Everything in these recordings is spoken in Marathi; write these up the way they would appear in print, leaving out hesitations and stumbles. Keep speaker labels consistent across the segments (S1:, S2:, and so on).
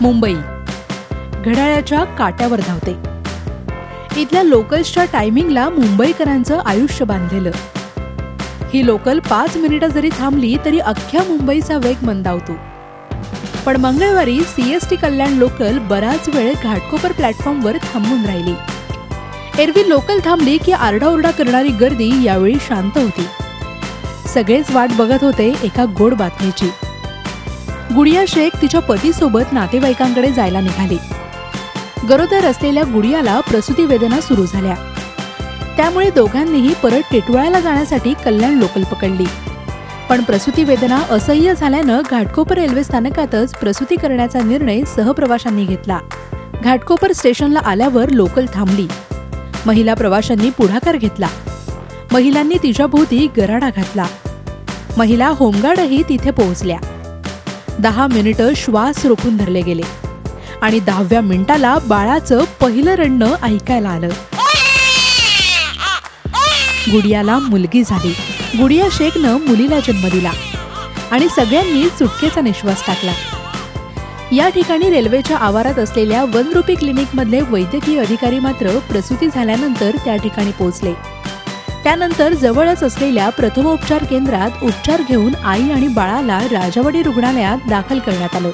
S1: मुंबई घड्याळाच्या काट्यावर धावते. इथल्या लोकल्सच्या टायमिंगला मुंबईकरांचं आयुष्य बांधलेलं. ही लोकल 5 मिनिटं जरी थांबली तरी अख्ख्या मुंबईचा वेग मंदावतो. पण मंगळवारी CST कल्याण लोकल बराच वेळ घाटकोपर प्लॅटफॉर्मवर थांबून राहिली. एरवी लोकल थांबली की आरडाओरडा करणारी गर्दी यावेळी शांत होती. सगळेच वाट बघत होते एका गोड बातमीची. गुडिया शेख तिच्या पतीसोबत नातेवाईकांकडे जायला निघाली. गरोदर असलेल्या गुडियाला प्रसूती वेदना सुरू झाल्या. त्यामुळे दोघांनीही परत टिटवाळ्याला जाण्यासाठी कल्याण लोकल पकडली. पण प्रसूती वेदना असह्य झाल्यानं घाटकोपर रेल्वे स्थानकातच प्रसूती करण्याचा निर्णय सहप्रवाशांनी घेतला. घाटकोपर स्टेशनला आल्यावर लोकल थांबली. महिला प्रवाशांनी पुढाकार घेतला. महिलांनी तिच्याभोवती गराडा घातला. महिला होमगार्डही तिथे पोहोचल्या. 10 मिनिटं श्वास रोखून धरले गेले आणि 10व्या मिनिटाला बाळाचं पहिलं रडणं ऐकायला आलं. गुडियाला मुलगी झाली. गुडिया शेखनं मुलीला जन्म दिला आणि सगळ्यांनी सुटकेचा निश्वास टाकला. या ठिकाणी रेल्वेच्या आवारात असलेल्या वनरुपी क्लिनिकमधले वैद्यकीय अधिकारी मात्र प्रसूती झाल्यानंतर त्या ठिकाणी पोहोचले. त्यानंतर जवळच असलेल्या प्रथमोपचार केंद्रात उपचार घेऊन आई आणि बाळाला राजावाडी रुग्णालयात दाखल करण्यात आलं.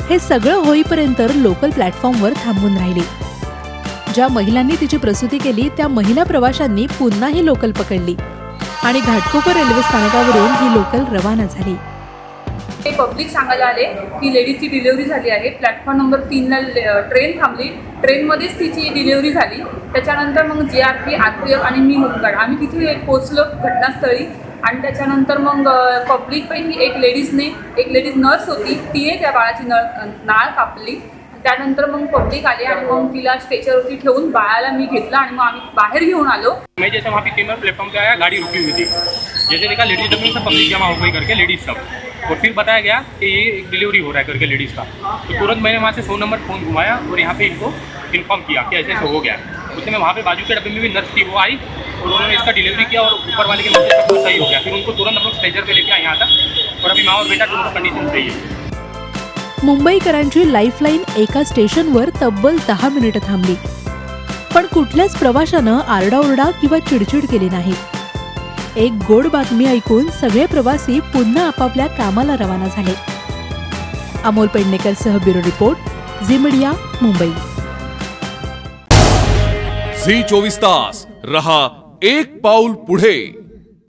S1: हे सगळं होईपर्यंत लोकल प्लॅटफॉर्मवर थांबून राहिली. ज्या महिलांनी तिची प्रसूती केली त्या महिला प्रवाशांनी पुन्हा ही लोकल पकडली आणि घाटकोपर रेल्वे स्थानकावरून ही लोकल रवाना झाली.
S2: ते पब्लिक सांगायला आले की लेडीजची डिलिव्हरी झाली आहे. प्लॅटफॉर्म नंबर 3ला ट्रेन थांबली. ट्रेनमध्येच तिची डिलिव्हरी झाली. त्याच्यानंतर मग GRP, RPF आणि मी होमगार्ड आम्ही तिथे पोहोचलो घटनास्थळी. आणि त्याच्यानंतर मग पब्लिकपैकी एक लेडीज नर्स होती, तिने त्या बाळाची नाळ कापली. त्यानंतर मग पब्लिक आले आणि मग तिला स्ट्रेचरवरती ठेवून बाळाला मी घेतला आणि मग आम्ही बाहर घेऊन आलो.
S3: मैं जैसे वहाँ पे टीमर प्लेटफॉर्म पे आया, गाड़ी रुकी हुई थी. जैसे देखा लेडीज में सब पब्लिक जमा हो गई करके लेडीज़ सब, और फिर बताया गया कि ये एक डिलीवरी हो रहा है करके लेडीज़ का. तो तुरंत मैंने वहाँ से 100 नंबर फ़ोन घुमाया और यहाँ पे इनको इन्फॉर्म किया कि ऐसे हो गया. उसमें मैं वहाँ पे बाजू के डब्बे में भी नर्स थी, वो आई और उन्होंने इसका डिलीवरी किया और ऊपर वाले के मुझे सब कुछ सही हो गया. फिर उनको तुरंत हम लोग स्ट्रेचर पे लेके आए यहाँ तक और अभी माँ और बेटा दोनों कंडीशन सही है.
S1: मुंबईकरांची लाईफलाईन एका स्टेशनवर तब्बल 10 मिनिटं थांबली. पण कुठल्याच प्रवाशानं आरडाओरडा किंवा चिडचिड केली नाही. एक गोड बातमी ऐकून सगळे प्रवासी पुन्हा आपापल्या कामाला रवाना झाले. अमोल पेडणेकरसह bureau report, Zee media, Mumbai.
S4: Zee 24 तास रहा एक पाऊल पुढे.